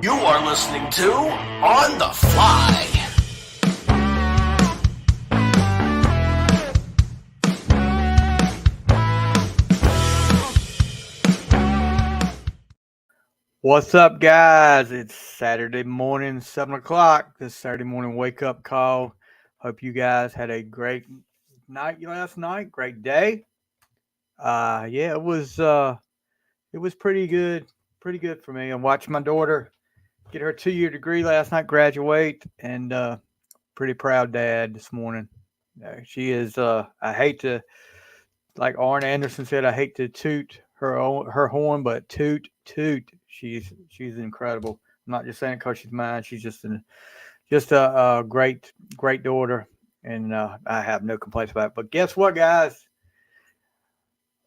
You are listening to On the Fly. What's up, guys? It's Saturday morning, 7 o'clock. This Saturday morning wake up call. Hope you guys had a great night last night. Great day. Yeah, it was pretty good. Pretty good for me. I watched my daughter get her 2-year degree last night, graduate, and pretty proud dad this morning. She is. I hate to, like Arn Anderson said, I hate to toot her horn, but toot toot. She's incredible. I'm not just saying it because she's mine. She's just a great daughter, and I have no complaints about it. But guess what, guys?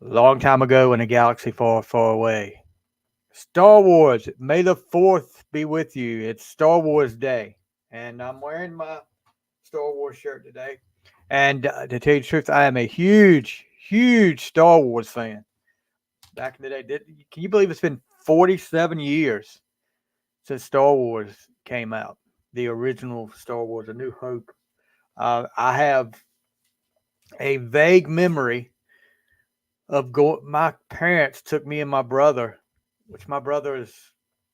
A long time ago in a galaxy far, far away, Star Wars. May the 4th be with you. It's Star Wars Day, and I'm wearing my Star Wars shirt today. And to tell you the truth, I am a huge Star Wars fan. Back in the day, can you believe it's been 47 years since Star Wars came out? The original Star Wars, A New Hope. I have a vague memory of my parents took me and my brother, which my brother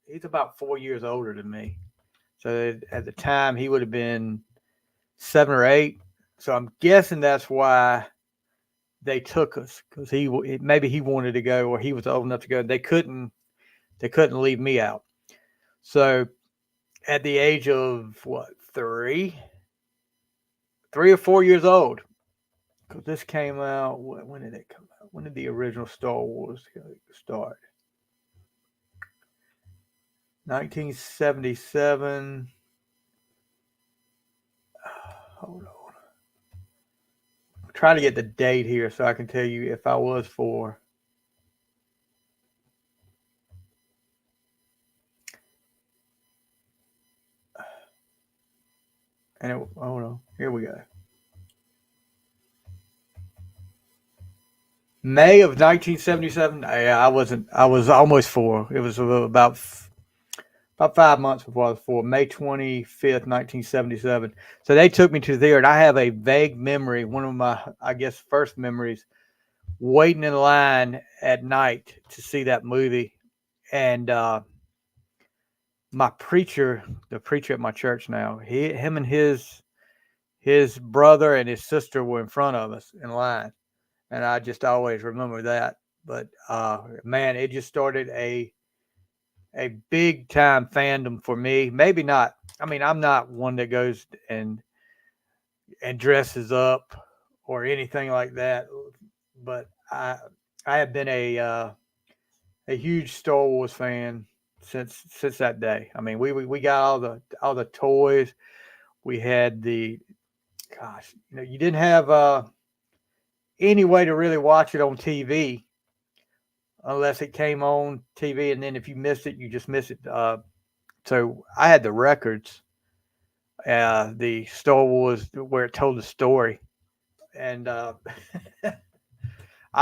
he's about 4 years older than me. So at the time, he would have been 7 or 8. So I'm guessing that's why they took us, because maybe he wanted to go, or he was old enough to go. They couldn't leave me out. So at the age of what, 3 or 4 years old, because this came out. When did it come out? When did the original Star Wars start? 1977. Hold on. I'm trying to get the date here so I can tell you if I was 4. And hold on. Here we go. May of 1977. I wasn't. I was almost 4. It was about 5 months before I was 4. May 25th, 1977. So they took me to the theater, and I have a vague memory. One of my, I guess, first memories, waiting in line at night to see that movie, and my preacher, the preacher at my church now, him and his brother and his sister were in front of us in line. And I just always remember that. But man, it just started a big time fandom for me. Maybe not. I mean, I'm not one that goes and dresses up or anything like that. But I have been a huge Star Wars fan since that day. I mean, we got all the toys. We had you didn't have any way to really watch it on TV unless it came on TV, and then if you missed it, you just missed it. So I had the records, the Star Wars where it told the story, and I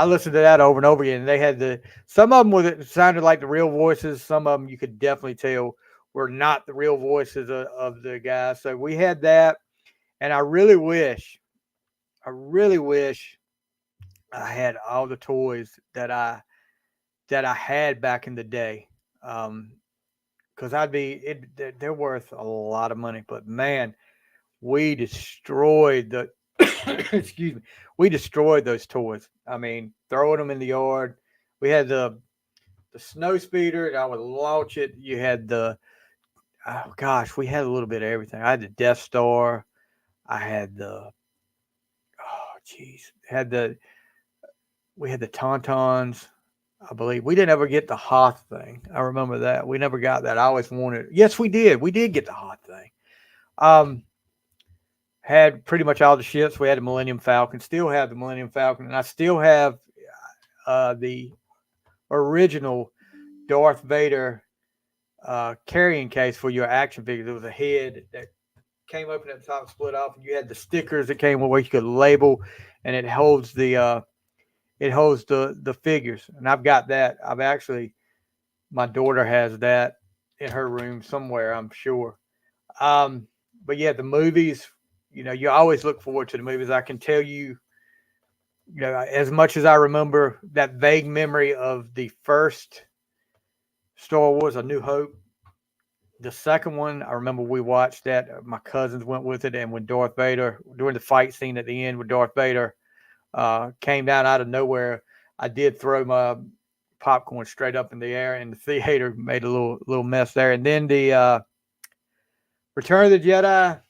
listened to that over and over again. And they had some of them sounded like the real voices. Some of them you could definitely tell were not the real voices of the guys. So we had that, and I really wish I had all the toys that I had back in the day, because they're worth a lot of money. But man, we destroyed the excuse me, we destroyed those toys. I mean, throwing them in the yard. We had the snow speeder, and I would launch it. You had oh gosh, we had a little bit of everything. I had the Death Star. I had we had the Tauntauns. I believe we didn't ever get the Hoth thing. I remember that. We never got that. I always wanted it. Yes, we did. We did get the Hoth thing. Had pretty much all the ships. We had the Millennium Falcon. Still have the Millennium Falcon, and I still have the original Darth Vader carrying case for your action figures. There was a head that came open at the top, split off, and you had the stickers that came where you could label, and it holds the figures. And I've got that. My daughter has that, in her room somewhere, I'm sure. Um, but yeah, the movies, you always look forward to the movies. I can tell you, as much as I remember that vague memory of the first Star Wars, A New Hope, the second one, I remember we watched that. My cousins went with it, and when Darth Vader, during the fight scene at the end, with Darth Vader came down out of nowhere, I did throw my popcorn straight up in the air, and the theater made a little mess there. And then the Return of the Jedi,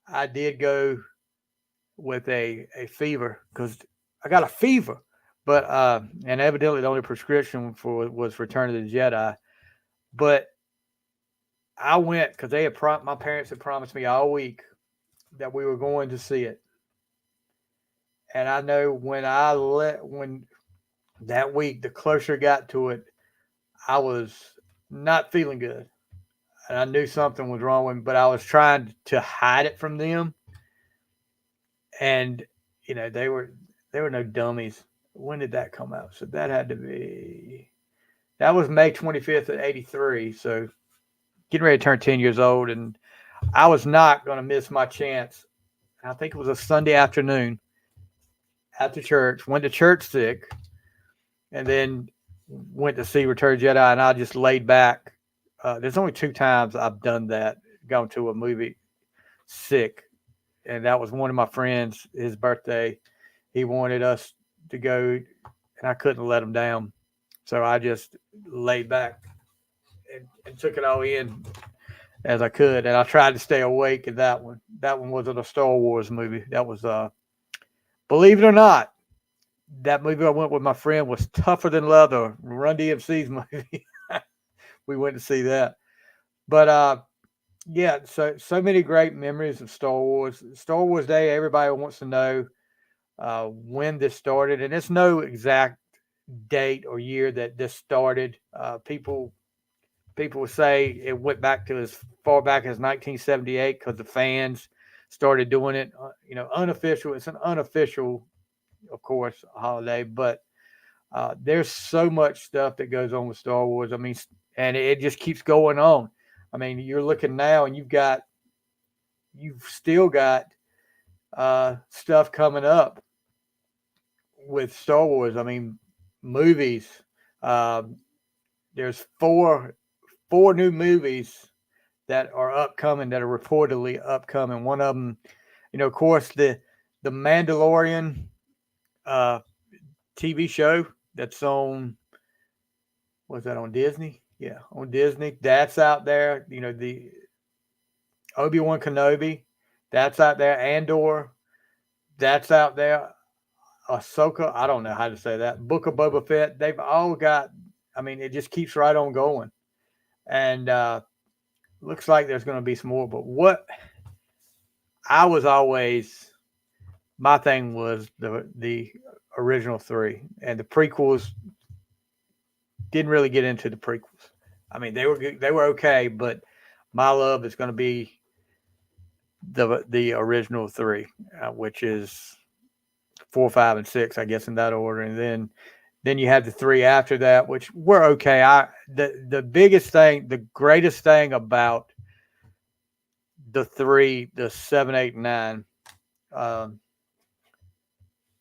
I did go with a fever because I got a fever, but and evidently the only prescription for was Return of the Jedi. But I went because my parents had promised me all week that we were going to see it, and I know when that week the closer it got to it, I was not feeling good, and I knew something was wrong with me, but I was trying to hide it from them, and they were no dummies. When did that come out? So that was May 25th of '83. So getting ready to turn 10 years old, and I was not going to miss my chance. I think it was a Sunday afternoon after church. Went to church sick, and then went to see Return of the Jedi, and I just laid back. There's only 2 times I've done that, gone to a movie sick, and that was one of my friends, his birthday. He wanted us to go, and I couldn't let him down. So I just laid back and took it all in as I could, and I tried to stay awake in that one. That one wasn't a Star Wars movie. That was, believe it or not, that movie I went with my friend was Tougher Than Leather, Run DMC's movie. We went to see that. But yeah, so many great memories of Star Wars. Star Wars Day, everybody wants to know when this started, and it's no exact date or year that this started. People would say it went back to as far back as 1978 because the fans started doing it. Unofficial. It's an unofficial, of course, holiday, but there's so much stuff that goes on with Star Wars. I mean, and it just keeps going on. I mean, you're looking now, and you've still got stuff coming up with Star Wars. I mean, movies. There's four new movies that are upcoming, that are reportedly upcoming. One of them, of course, the Mandalorian TV show that's on. Was that on Disney? Yeah, on Disney. That's out there. The Obi-Wan Kenobi. That's out there. Andor. That's out there. Ahsoka. I don't know how to say that. Book of Boba Fett. They've all got. I mean, it just keeps right on going, and looks like there's going to be some more. But what I was always, my thing was the original 3, and the prequels didn't really get into the prequels. I mean, they were okay, but my love is going to be the original 3, which is 4, 5, and 6, I guess, in that order, and then you have the 3 after that, which were okay. The biggest thing, the greatest thing about the 3, the 7, 8, and 9,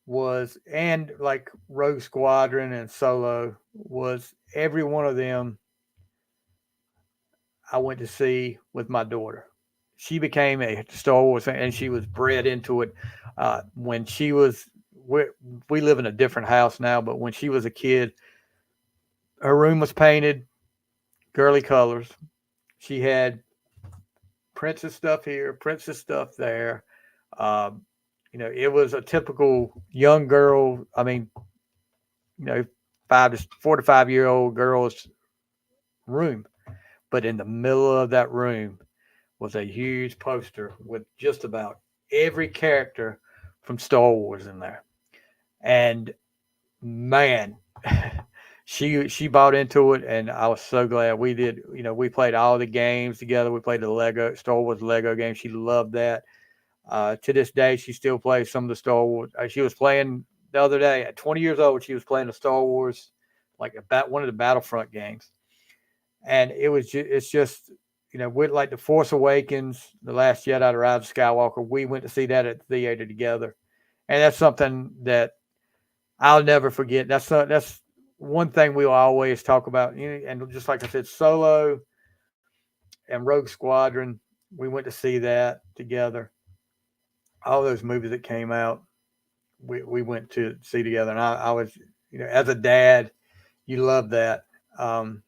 was, and like Rogue Squadron and Solo, was every one of them I went to see with my daughter. She became a Star Wars fan, and she was bred into it. When she was, we live in a different house now, but when she was a kid, her room was painted girly colors. She had princess stuff here, princess stuff there. Um, it was a typical young girl. I mean, 4 to 5 year old girl's room, but in the middle of that room was a huge poster with just about every character from Star Wars in there. And man, she bought into it, and I was so glad we did. We played all the games together. We played the Lego Star Wars Lego game. She loved that. To this day, she still plays some of the Star Wars. She was playing the other day at 20 years old. She was playing the Star Wars, like about one of the Battlefront games. and it's just with like the Force Awakens, the Last Jedi, the Rise of Skywalker. We went to see that at the theater together, and that's something that I'll never forget. That's one thing we'll always talk about. And just like I said, Solo and Rogue Squadron, we went to see that together. All those movies that came out, we went to see together, and I was, as a dad, you love that. Um,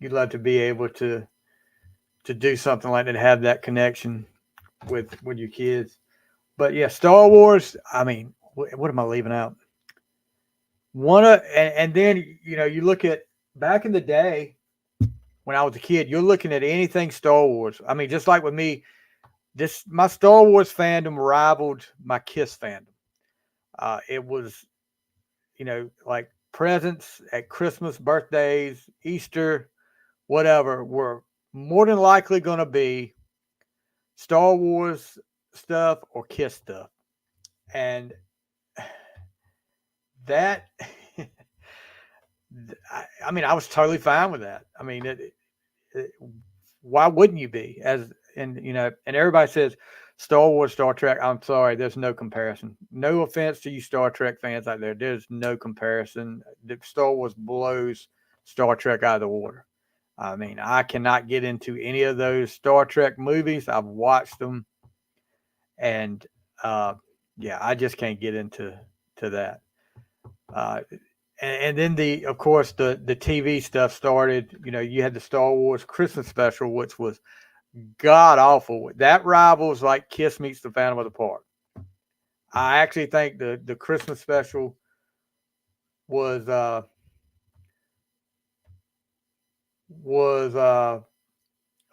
you love to be able to do something like that, have that connection with your kids. But yeah, Star Wars. I mean, what am I leaving out? And then you look at back in the day when I was a kid. You're looking at anything Star Wars. I mean, just like with me, this my Star Wars fandom rivaled my Kiss fandom. It was like presents at Christmas, birthdays, Easter, whatever were more than likely going to be Star Wars stuff or Kiss stuff, and that I mean, I was totally fine with that. I mean, why wouldn't you be? And everybody says Star Wars, Star Trek. I'm sorry, there's no comparison. No offense to you Star Trek fans out there. There's no comparison. The Star Wars blows Star Trek out of the water. I mean, I cannot get into any of those Star Trek movies. I've watched them, and yeah, I just can't get into that. Uh, and then of course the TV stuff started. You had the Star Wars Christmas special, which was god awful. That rivals like Kiss meets the Phantom of the Park. I actually think the Christmas special was a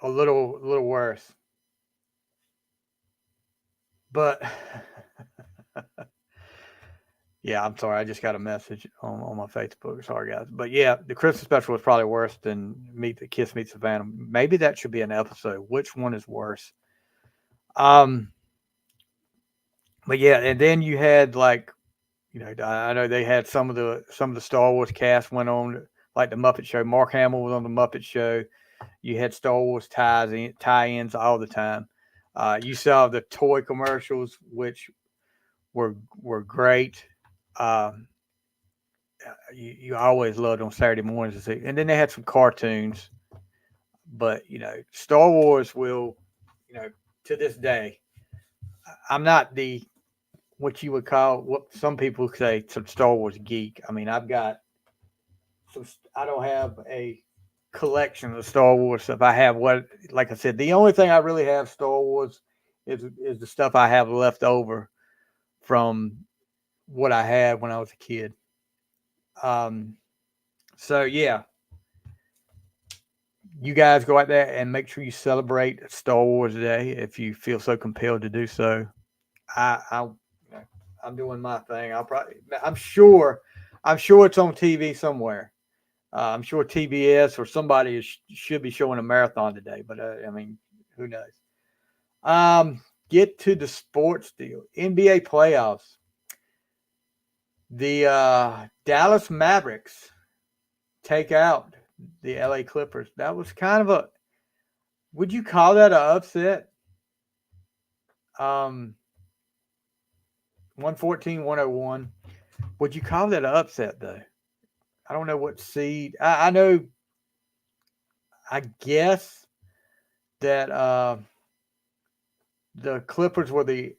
little worse, but yeah, I'm sorry. I just got a message on my Facebook. Sorry, guys. But yeah, the Christmas special was probably worse than Meet the Kiss Meets the Phantom. Maybe that should be an episode. Which one is worse? Um, but yeah, and then you had like, I know they had some of the Star Wars cast went on like the Muppet Show. Mark Hamill was on the Muppet Show. You had Star Wars tie-ins all the time. You saw the toy commercials, which were great. Um, you always loved on Saturday mornings to see. And then they had some cartoons, but Star Wars will, to this day, I'm not the what you would call what some people say some Star Wars geek. I mean, I've got some. I don't have a collection of Star Wars stuff. I have like I said, the only thing I really have Star Wars is the stuff I have left over from what I had when I was a kid. Um, so yeah, you guys go out there and make sure you celebrate Star Wars Day if you feel so compelled to do so. I I'm doing my thing. I'm sure it's on TV somewhere. I'm sure TBS or somebody should be showing a marathon today, but I mean, who knows? Get to the sports deal. NBA playoffs. The Dallas Mavericks take out the LA Clippers. That was kind of a. Would you call that an upset? 114-101. Would you call that an upset though? I don't know what seed. I know. I guess that the Clippers were I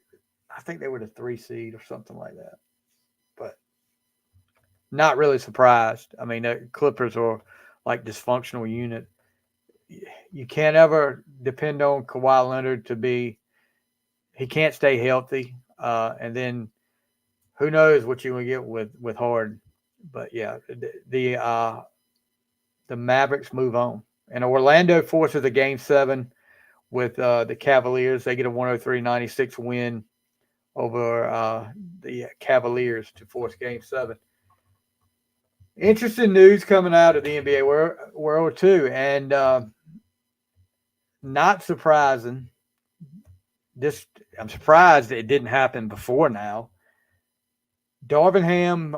think they were the 3 seed or something like that. But not really surprised. I mean, the Clippers are like dysfunctional unit. You can't ever depend on Kawhi Leonard to be. He can't stay healthy, and then who knows what you will get with Harden. But yeah, the Mavericks move on, and Orlando forces a Game 7 with the Cavaliers. They get a 103-96 win over the Cavaliers to force Game 7. Interesting news coming out of the NBA world too, and not surprising. I'm surprised it didn't happen before now. Darvin Ham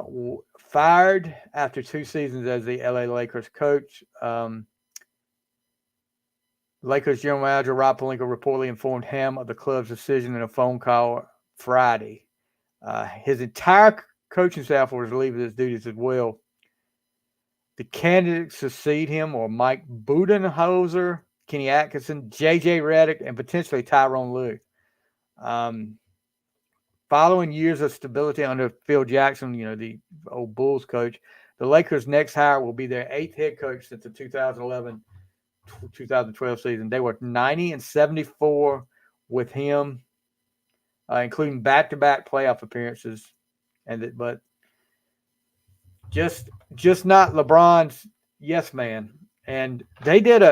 fired after 2 seasons as the LA Lakers coach. Lakers general manager Rob Pelinka reportedly informed him of the club's decision in a phone call Friday. His entire coaching staff was relieved of his duties as well. The candidates succeed him are Mike Budenholzer, Kenny Atkinson, J.J. Redick, and potentially Tyronn Lue. Following years of stability under Phil Jackson, the old Bulls coach, the Lakers' next hire will be their 8th head coach since the 2011-2012 season. They were 90-74 with him, including back-to-back playoff appearances, but just not LeBron's yes man. And they did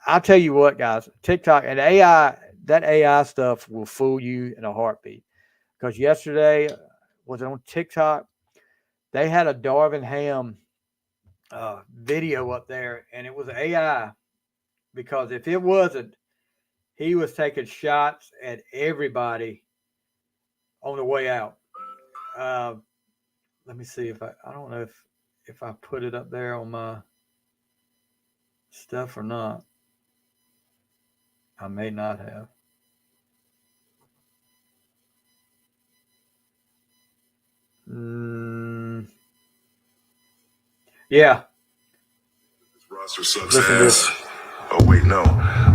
I'll tell you what, guys, TikTok and AI, that AI stuff will fool you in a heartbeat. Because yesterday, was it on TikTok? They had a Darvin Ham video up there, and it was AI. Because if it wasn't, he was taking shots at everybody on the way out. Let me see if I don't know if I put it up there on my stuff or not. I may not have. Yeah. This roster sucks ass. Oh, wait, no.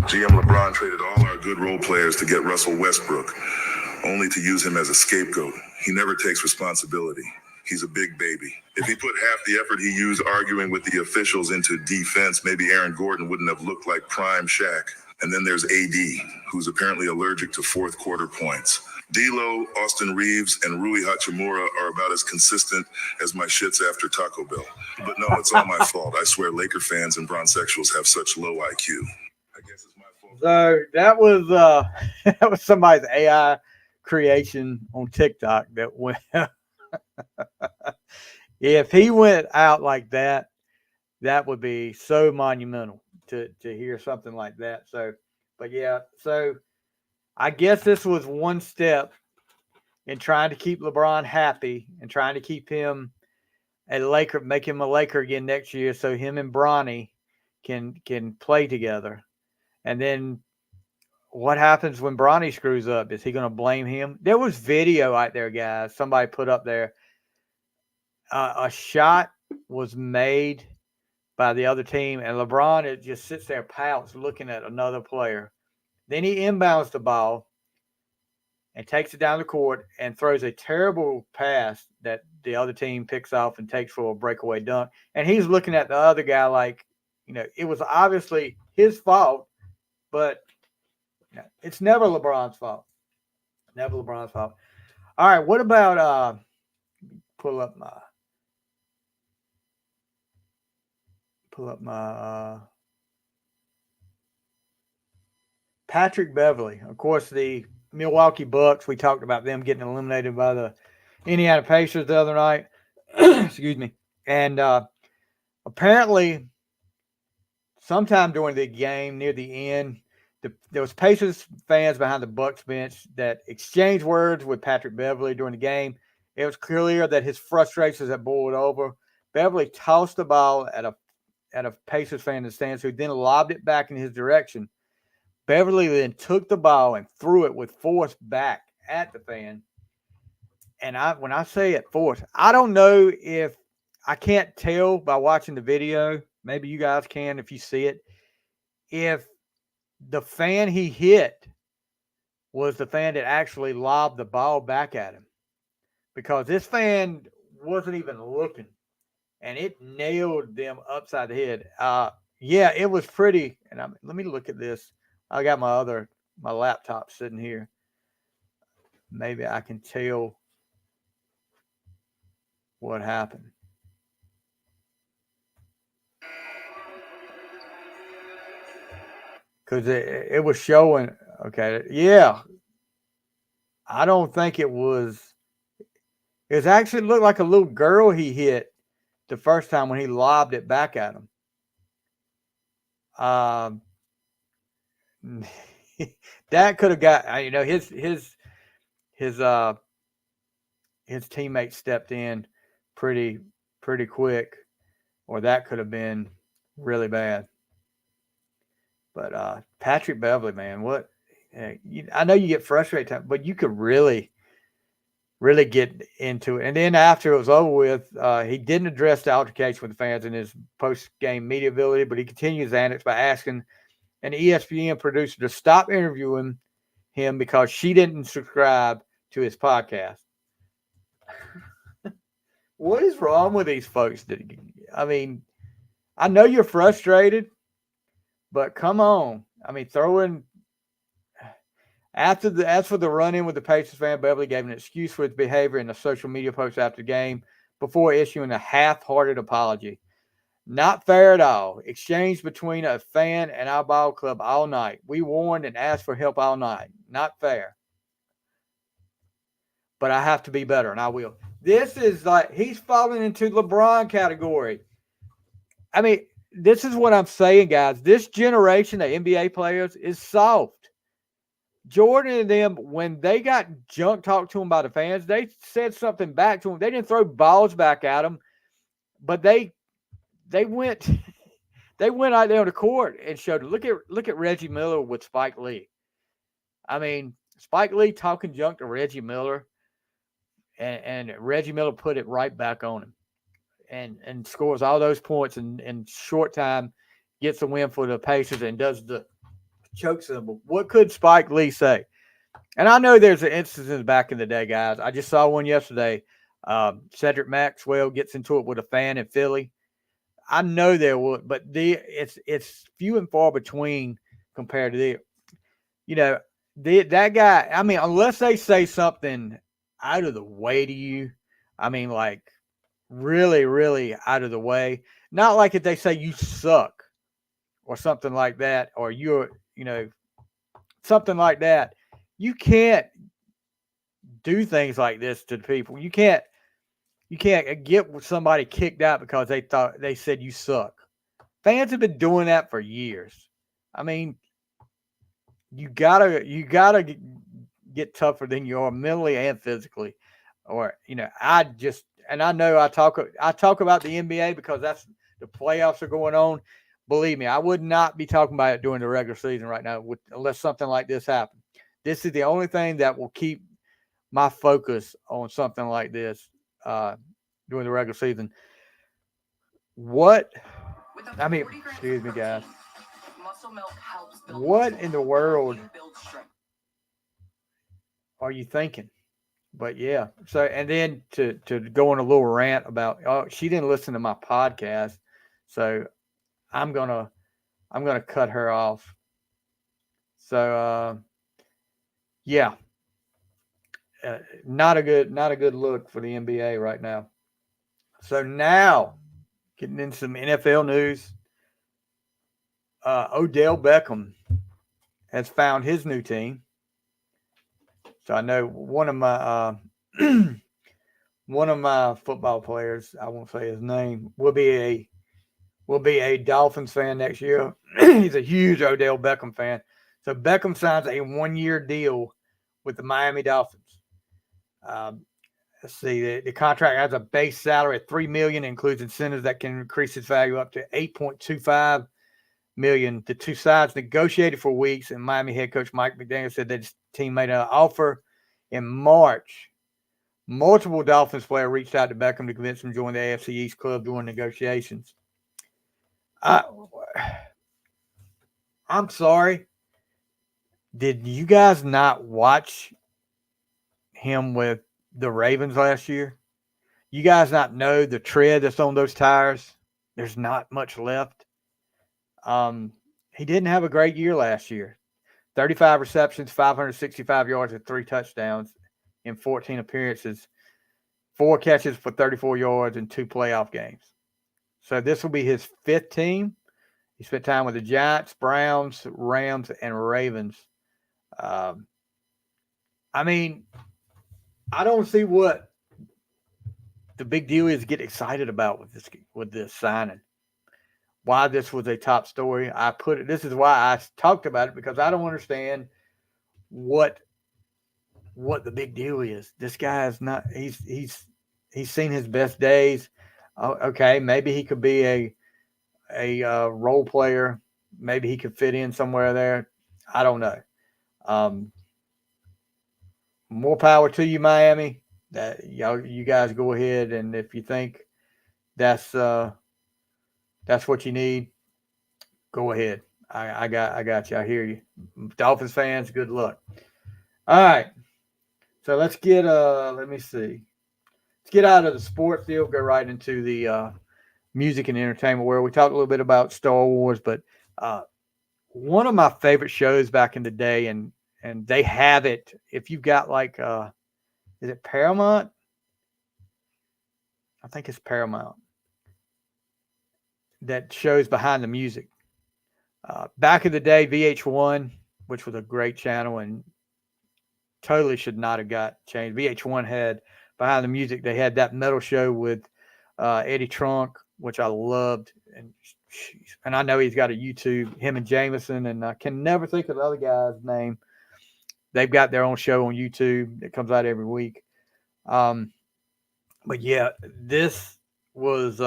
GM LeBron traded all our good role players to get Russell Westbrook, only to use him as a scapegoat. He never takes responsibility. He's a big baby. If he put half the effort he used arguing with the officials into defense, maybe Aaron Gordon wouldn't have looked like prime Shaq. And then there's AD, who's apparently allergic to fourth quarter points. D'Lo, Austin Reeves, and Rui Hachimura are about as consistent as my shits after Taco Bell. But no, it's all my fault. I swear Laker fans and bronzexuals have such low IQ. I guess it's my fault. So that was that was somebody's AI creation on TikTok that went. If he went out like that, that would be so monumental to hear something like that. So, but yeah, so I guess this was one step in trying to keep LeBron happy and trying to keep him a Laker, make him a Laker again next year, so him and Bronny can play together. And then what happens when Bronny screws up? Is he going to blame him? There was video out there, guys. Somebody put up there. A shot was made by the other team, and LeBron it just sits there pouts looking at another player. Then he inbounds the ball and takes it down the court and throws a terrible pass that the other team picks off and takes for a breakaway dunk. And he's looking at the other guy like, it was obviously his fault, but it's never LeBron's fault. Never LeBron's fault. All right, what about pull up my Patrick Beverley. Of course, the Milwaukee Bucks, we talked about them getting eliminated by the Indiana Pacers the other night. Excuse me. And apparently, sometime during the game, near the end, there was Pacers fans behind the Bucks bench that exchanged words with Patrick Beverley during the game. It was clear that his frustrations had boiled over. Beverley tossed the ball at a Pacers fan in the stands, who then lobbed it back in his direction. Beverley then took the ball and threw it with force back at the fan. And when I say at force, I don't know if I can't tell by watching the video. Maybe you guys can if you see it. If the fan he hit was the fan that actually lobbed the ball back at him. Because this fan wasn't even looking. And it nailed them upside the head. Yeah, it was pretty. And let me look at this. I got my laptop sitting here. Maybe I can tell what happened. Because it was showing. Okay, yeah. I don't think it was. It actually looked like a little girl he hit the first time when he lobbed it back at him. That could have got his teammate stepped in pretty quick, or that could have been really bad. But Patrick Beverly, man, what? I know you get frustrated, but you could really get into it. And then after it was over with, he didn't address the altercation with the fans in his post-game media ability, but he continued his antics by asking an ESPN producer to stop interviewing him because she didn't subscribe to his podcast. What is wrong with these folks? I mean, I know you're frustrated, but come on. I mean, as for the run-in with the Pacers fan, Beverly gave an excuse for his behavior in a social media post after the game before issuing a half-hearted apology. Not fair at all. Exchange between a fan and our ball club all night. We warned and asked for help all night. Not fair. But I have to be better, and I will. This is like he's falling into LeBron category. I mean, this is what I'm saying, guys. This generation of NBA players is soft. Jordan and them, when they got junk talked to them by the fans, they said something back to them. They didn't throw balls back at them, but they went they went out there on the court and showed it. Look at Reggie Miller with Spike Lee. I mean, Spike Lee talking junk to Reggie Miller, and Reggie Miller put it right back on him, and scores all those points in short time, gets the win for the Pacers, and does the choke symbol. What could Spike Lee say? And I know there's an instance back in the day, guys. I just saw one yesterday. Cedric Maxwell gets into it with a fan in Philly. I know there would, but it's few and far between compared to that guy. I mean, unless they say something out of the way to you, I mean, like really, really out of the way. Not like if they say you suck or something like that, or you're, something like that. You can't do things like this to people. You can't get somebody kicked out because they said you suck. Fans have been doing that for years. I mean, you gotta get tougher than you are mentally and physically. Or I know I talk about the NBA because that's the playoffs are going on. Believe me, I would not be talking about it during the regular season right now unless something like this happened. This is the only thing that will keep my focus on something like this during the regular season. Excuse me, guys. What in the world are you thinking? But yeah, so and then to go on a little rant about she didn't listen to my podcast, so I'm gonna cut her off. So yeah, not a good look for the NBA right now. So now getting into some NFL news. Odell Beckham has found his new team. So I know one of my football players, I won't say his name, will be a Dolphins fan next year. He's a huge Odell Beckham fan. So Beckham signs a 1-year deal with the Miami Dolphins. Let's see, the contract has a base salary of $3 million, includes incentives that can increase its value up to $8.25 million. The two sides negotiated for weeks, and Miami head coach Mike McDaniel said that his team made an offer in March. Multiple Dolphins players reached out to Beckham to convince him to join the AFC East club during negotiations. I'm sorry. Did you guys not watch him with the Ravens last year? You guys not know the tread that's on those tires? There's not much left. He didn't have a great year last year. 35 receptions, 565 yards, and 3 touchdowns in 14 appearances. 4 catches for 34 yards in 2 playoff games. So this will be his 5th team. He spent time with the Giants, Browns, Rams, and Ravens. I mean, I don't see what the big deal is to get excited about with this signing. Why this was a top story. This is why I talked about it, because I don't understand what the big deal is. This guy is not, he's seen his best days. Okay, maybe he could be a role player maybe he could fit in somewhere there. I don't know. More power to you, Miami. That you guys go ahead, and if you think that's what you need, go ahead. I got you. I hear you. Dolphins fans, good luck. All right. So let's get let me see. Let's get out of the sport field, go right into the music and entertainment world. We talked a little bit about Star Wars, but one of my favorite shows back in the day, and they have it. If you've got like, is it Paramount? I think it's Paramount that shows behind the music. Back in the day, VH1, which was a great channel and totally should not have got changed. VH1 had behind the music. They had that metal show with Eddie Trunk, which I loved, and I know he's got a YouTube. Him and Jameson, and I can never think of the other guy's name. They've got their own show on YouTube that comes out every week. But yeah, this was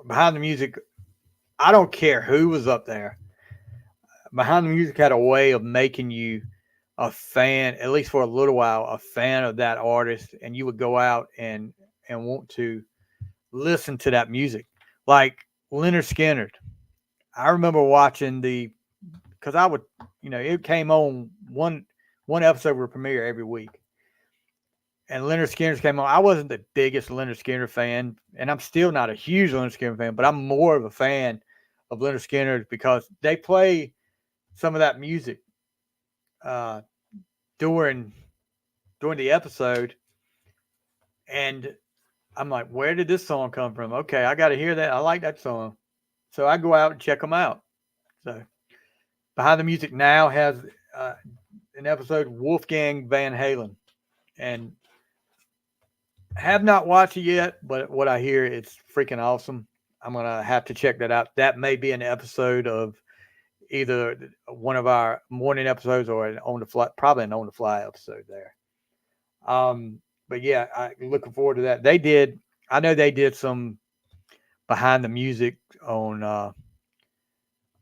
behind the music. I don't care who was up there. Behind the music had a way of making you a fan, at least for a little while, a fan of that artist, and you would go out and want to listen to that music. Like Leonard Skinner. I remember watching because I would, it came on one episode would premiere every week. And Leonard Skinner came on. I wasn't the biggest Leonard Skinner fan, and I'm still not a huge Leonard Skinner fan, but I'm more of a fan of Leonard Skinner because they play some of that music during the episode, and I'm like, where did this song come from? Okay, I got to hear that. I like that song, so I go out and check them out. So, Behind the Music now has an episode Wolfgang Van Halen, and have not watched it yet, but what I hear, it's freaking awesome. I'm gonna have to check that out. That may be an episode of either one of our morning episodes or an on the fly, probably an on the fly episode there. But yeah, I'm looking forward to that. I know they did some behind the music on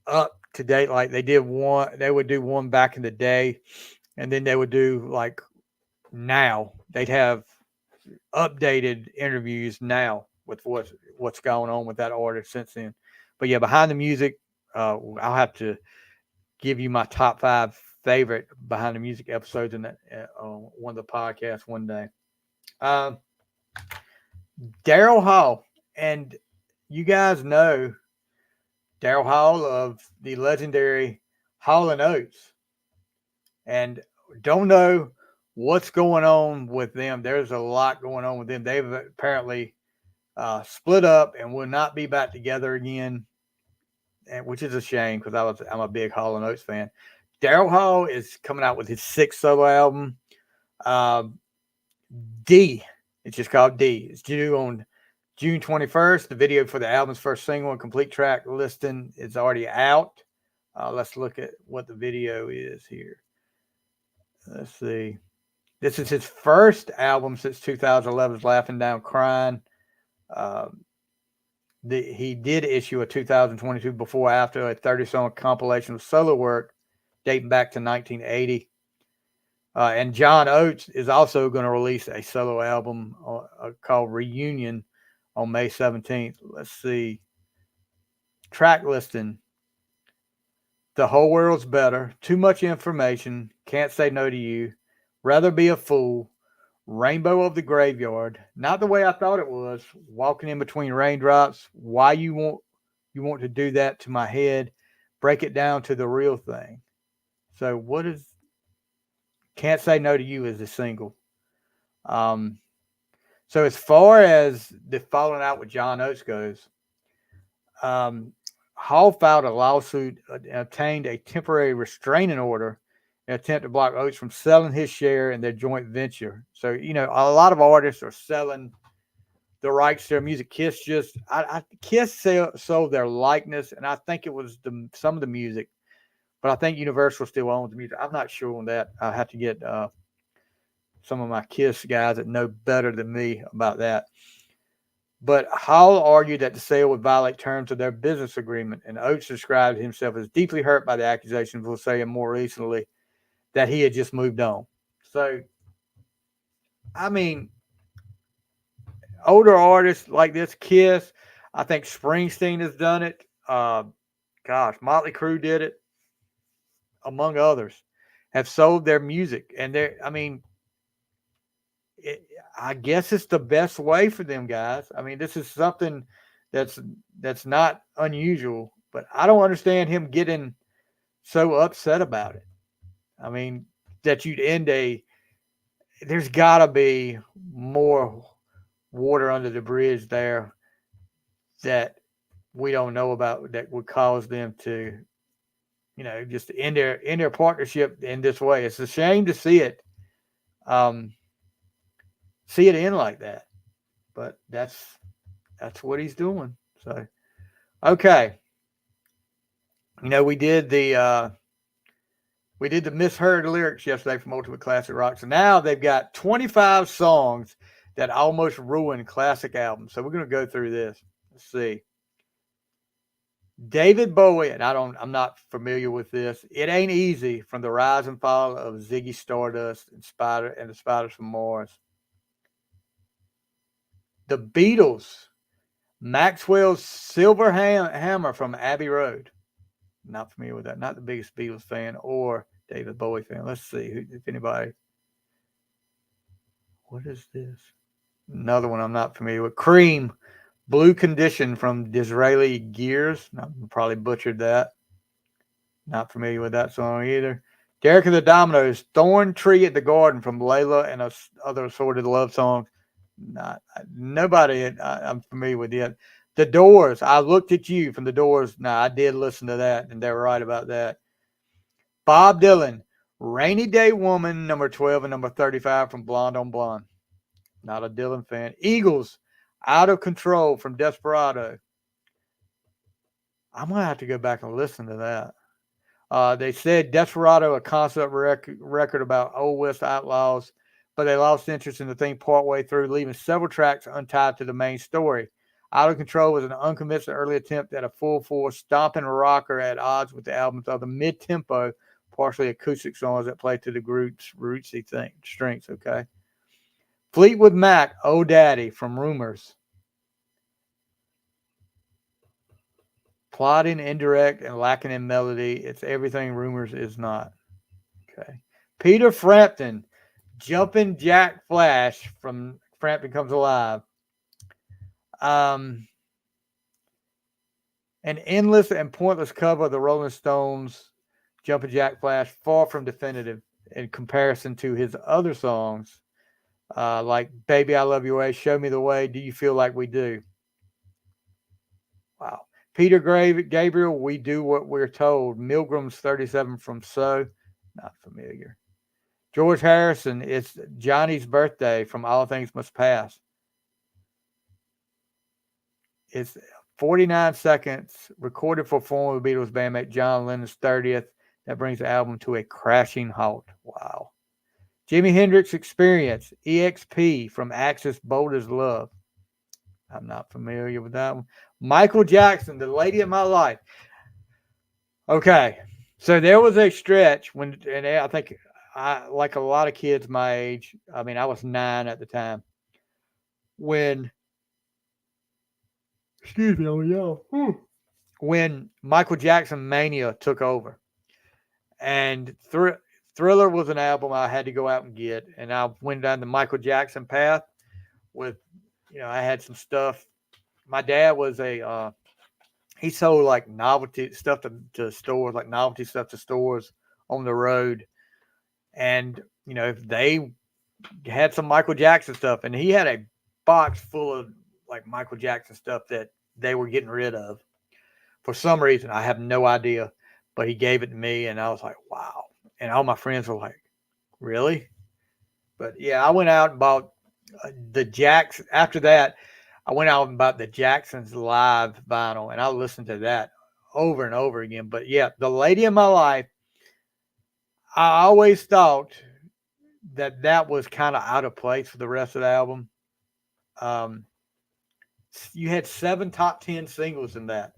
up to date. Like they would do one back in the day, and then they would do like now. They'd have updated interviews now with what's going on with that artist since then. But yeah, behind the music, I'll have to give you my top 5 favorite behind the music episodes in that one of the podcasts one day. Daryl Hall, and you guys know Daryl Hall of the legendary Hall and Oates, and don't know what's going on with them. There's a lot going on with them. They've apparently split up and will not be back together again, which is a shame because I'm a big Hall and Oates fan. Daryl Hall is coming out with his 6th solo album. D. It's just called D. It's due on June 21st. The video for the album's first single and complete track listing is already out. Let's look at what the video is here. Let's see. This is his first album since 2011's Laughing Down Crying. He did issue a 2022 Before After, a 30-song compilation of solo work dating back to 1980. And John Oates is also going to release a solo album called Reunion on May 17th. Let's see. Track listing. The Whole World's Better. Too Much Information. Can't Say No to You. Rather Be a Fool. Rainbow of the Graveyard. Not the way I thought it was. Walking in Between Raindrops. Why You Want to Do That to My Head. Break It Down to the Real Thing. So what is Can't Say No to You is a single. So as far as the falling out with John Oates goes, Hall filed a lawsuit and obtained a temporary restraining order in an attempt to block Oates from selling his share in their joint venture. So, a lot of artists are selling the rights to their music. Kiss sold their likeness, and I think it was some of the music, but I think Universal still owns the music. I'm not sure on that. I have to get some of my Kiss guys that know better than me about that. but Hall argued that the sale would violate terms of their business agreement, and Oates described himself as deeply hurt by the accusations, will say more recently that he had just moved on. So, I mean, older artists like this, Kiss, I think Springsteen has done it. Motley Crue did it, among others, have sold their music. And I guess it's the best way for them guys. I mean, this is something that's not unusual, but I don't understand him getting so upset about it. I mean, that you'd end there's got to be more water under the bridge there that we don't know about that would cause them to, just end their partnership in this way. It's a shame to see it end like that, but that's what he's doing. So, okay, we did the misheard lyrics yesterday from Ultimate Classic Rock. So now they've got 25 songs that almost ruined classic albums. So we're going to go through this. Let's see. David Bowie, and I'm not familiar with this. It Ain't Easy from the Rise and Fall of Ziggy Stardust and the Spiders from Mars. The Beatles, Maxwell's Silver Hammer from Abbey Road. Not familiar with that. Not the biggest Beatles fan or David Bowie fan. Let's see if anybody. What is this? Another one I'm not familiar with. Cream, Blue Condition from Disraeli Gears. I probably butchered that. Not familiar with that song either. Derek and the Dominoes, Thorn Tree at the Garden from Layla and other assorted love songs. Nobody I'm familiar with yet. The Doors, I Looked at You from the Doors. I did listen to that, and they were right about that. Bob Dylan, Rainy Day Woman, number 12 and number 35 from Blonde on Blonde. Not a Dylan fan. Eagles, Out of Control from Desperado. I'm going to have to go back and listen to that. They said Desperado, a concept record about Old West outlaws, but they lost interest in the thing partway through, leaving several tracks untied to the main story. Out of Control was an unconvincing early attempt at a full-force stomping rocker at odds with the album's other mid-tempo, partially acoustic songs that play to the group's rootsy strengths, okay? Fleetwood Mac, Oh Daddy from Rumors. Plotting, indirect, and lacking in melody. It's everything Rumors is not. Okay. Peter Frampton, Jumpin' Jack Flash from Frampton Comes Alive. An endless and pointless cover of the Rolling Stones' Jumpin' Jack Flash, far from definitive in comparison to his other songs, like Baby I Love Your Way, Show Me the Way, Do You Feel Like We Do? Wow. Peter Gabriel, We Do What We're Told. Milgram's 37 from So. Not familiar. George Harrison, It's Johnny's Birthday from All Things Must Pass. It's 49 seconds, recorded for former Beatles bandmate John Lennon's 30th. That brings the album to a crashing halt. Wow. Jimi Hendrix Experience, EXP from Axis Bold as Love. I'm not familiar with that one. Michael Jackson, The Lady of My Life. Okay, so there was a stretch when, and I think like a lot of kids my age, I mean, I was 9 at the time, when, excuse me, when Michael Jackson mania took over. And Thriller was an album I had to go out and get, and I went down the Michael Jackson path with, I had some stuff. My dad was he sold like novelty stuff to stores, like novelty stuff to stores on the road. And, if they had some Michael Jackson stuff, and he had a box full of like Michael Jackson stuff that they were getting rid of for some reason. I have no idea, but he gave it to me, and I was like, wow. And all my friends were like, really? But yeah, I went out and bought the Jackson. After that, I went out and bought the Jackson's live vinyl, and I listened to that over and over again. But yeah, The Lady of My Life, I always thought that was kind of out of place for the rest of the album. You had 7 top 10 singles in that,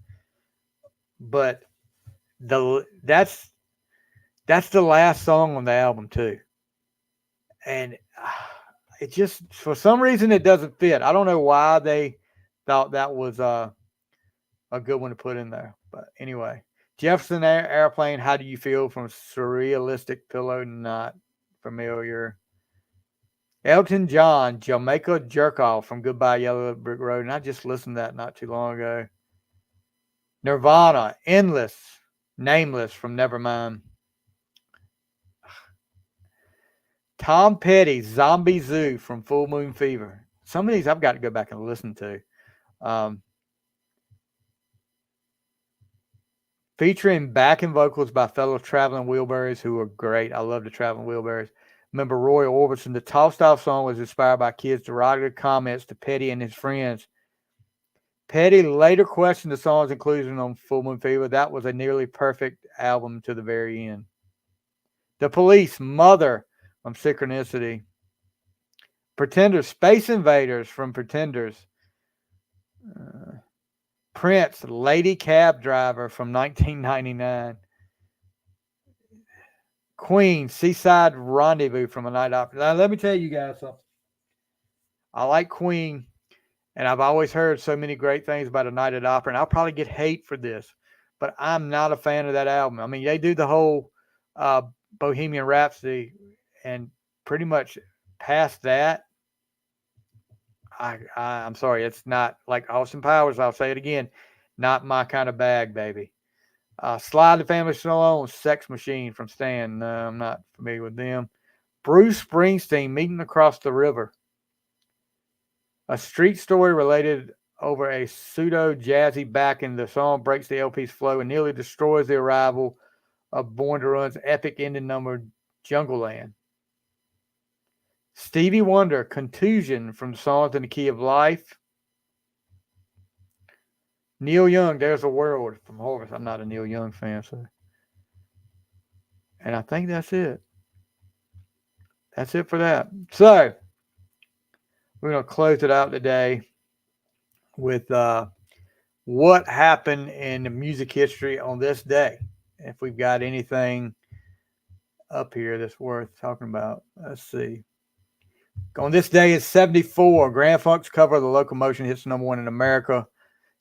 but that's the last song on the album too, and it just for some reason it doesn't fit. I don't know why they thought that was a good one to put in there, but anyway, Jefferson Airplane. How do you feel from Surrealistic Pillow? Not familiar. Elton John, Jamaica Jerkoff from Goodbye Yellow Brick Road, and I just listened to that not too long ago. Nirvana, Endless, Nameless from Nevermind. Tom Petty, Zombie Zoo from Full Moon Fever. Some of these I've got to go back and listen to. Featuring backing vocals by fellow Traveling Wilburys, who are great. I love the Traveling Wilburys. Remember Roy Orbison. The Tossed Off song was inspired by kids' derogatory comments to Petty and his friends. Petty later questioned the song's inclusion on Full Moon Fever. That was a nearly perfect album to the very end. The Police, Mother from Synchronicity. Pretenders, Space Invaders from Pretenders. Prince, Lady Cab Driver from 1999. Queen, Seaside Rendezvous from A Night Opera. Now, let me tell you guys something. I like Queen, and I've always heard so many great things about A Night at Opera, and I'll probably get hate for this, but I'm not a fan of that album. I mean, they do the whole Bohemian Rhapsody, and pretty much past that, I'm sorry, it's not like Austin Powers. I'll say it again, not my kind of bag, baby. Slide the Family Stallone, Sex Machine from Stan. No, I'm not familiar with them. Bruce Springsteen, Meeting Across the River. A street story related over a pseudo-jazzy backing. The song breaks the LP's flow and nearly destroys the arrival of Born to Run's epic ending number, Jungle Land. Stevie Wonder, Contusion from Songs in the Key of Life. Neil Young, There's a World from Horvath. I'm not a Neil Young fan, so. And I think that's it. That's it for that. So, we're going to close it out today with what happened in the music history on this day. If we've got anything up here that's worth talking about. Let's see. On this day is 74. Grand Funk's cover of The Locomotion hits #1 in America.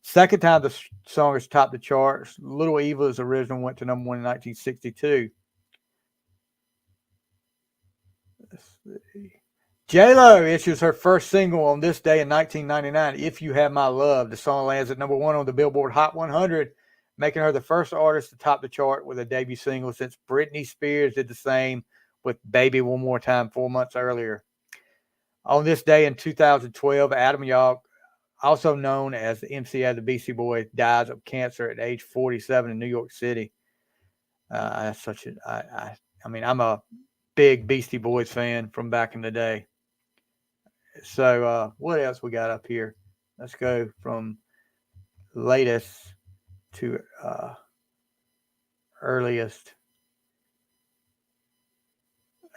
Second time the song has topped the charts. Little Eva's original went to #1 in 1962. Let's see. J-Lo issues her first single on this day in 1999, If You Have My Love. The song lands at #1 on the Billboard Hot 100, making her the first artist to top the chart with a debut single since Britney Spears did the same with Baby One More Time 4 months earlier. On this day in 2012, Adam Yauch, also known as the MC of the Beastie Boys, dies of cancer at age 47 in New York City. That's such a, I mean, I'm a big Beastie Boys fan from back in the day. So what else we got up here? Let's go from latest to earliest.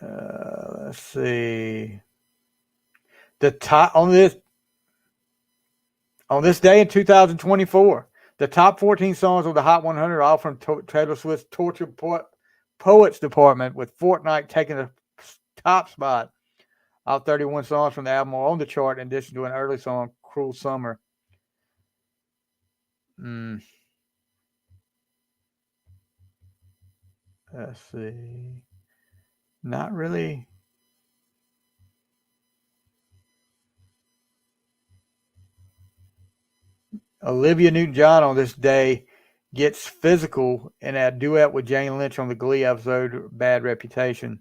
Let's see. The top on this day in 2024, the top 14 songs of the Hot 100 are all from Taylor Swift's Tortured Poets department, with Fortnite taking the top spot. All 31 songs from the album are on the chart, in addition to an early song, Cruel Summer. Let's see. Not really. Olivia Newton-John on this day gets physical in a duet with Jane Lynch on the Glee episode Bad Reputation.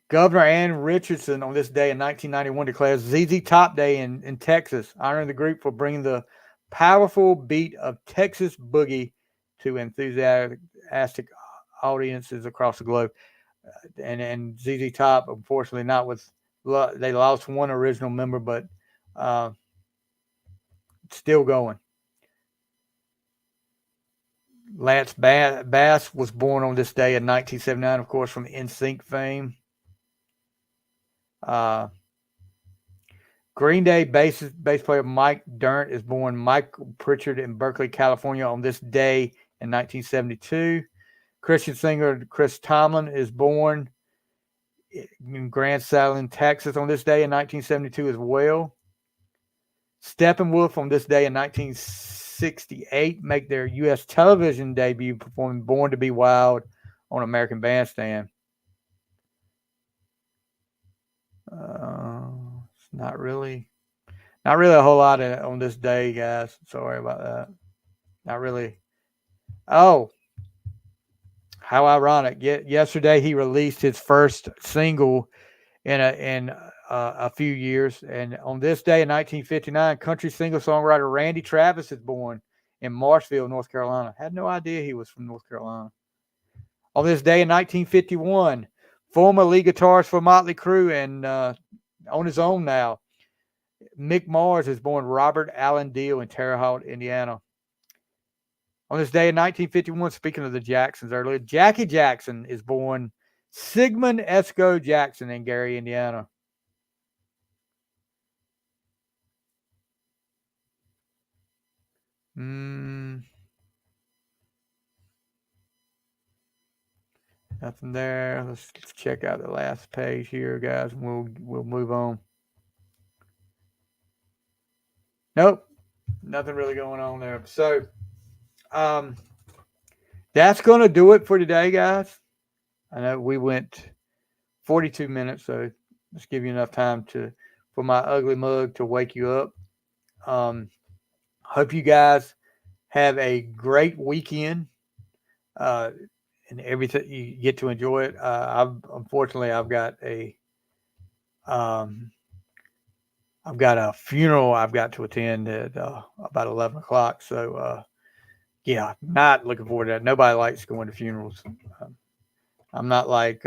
Governor Ann Richardson on this day in 1991 declares ZZ Top Day in Texas, honoring the group for bringing the powerful beat of Texas boogie to enthusiastic audiences across the globe. And ZZ Top, unfortunately, they lost one original member, but still going. Lance Bass was born on this day in 1979, of course, from NSYNC fame. Green Day bass player Mike Dirnt is born. Michael Pritchard in Berkeley, California on this day in 1972. Christian singer Chris Tomlin is born in Grand Saline, Texas on this day in 1972 as well. Steppenwolf on this day in 1968 make their U.S. television debut performing Born to Be Wild on American Bandstand. It's not really a whole lot on this day, guys. Sorry about that. Not really. Oh, how ironic! Yesterday he released his first single in a few years, and on this day in 1959, country singer-songwriter Randy Travis is born in Marshville, North Carolina. Had no idea he was from North Carolina. On this day in 1951, former lead guitarist for Motley Crue and on his own now, Mick Mars is born Robert Allen Deal in Terre Haute, Indiana. On this day in 1951, speaking of the Jacksons earlier, Jackie Jackson is born Sigmund Esco Jackson in Gary, Indiana. Nothing there. Let's check out the last page here, guys. We'll move on. Nope, nothing really going on there. So, that's going to do it for today, guys. I know we went 42 minutes, so let's give you enough time for my ugly mug to wake you up. Hope you guys have a great weekend. And everything you get to enjoy it. Unfortunately I've got a funeral I've got to attend at about 11 o'clock. So yeah, not looking forward to that. Nobody likes going to funerals. I'm not like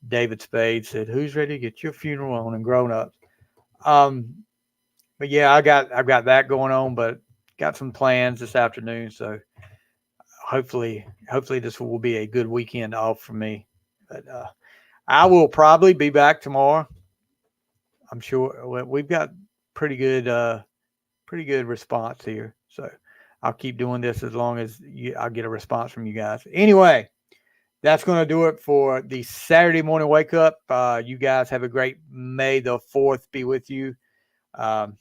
David Spade said, "Who's ready to get your funeral on?" and Grown Ups. But yeah, I've got that going on, but got some plans this afternoon. So hopefully this will be a good weekend off for me. But I will probably be back tomorrow. I'm sure we've got pretty good response here. So I'll keep doing this as long as I'll get a response from you guys. Anyway, that's going to do it for the Saturday morning wake up. You guys have a great May the 4th be with you. And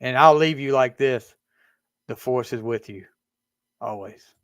I'll leave you like this. The force is with you always.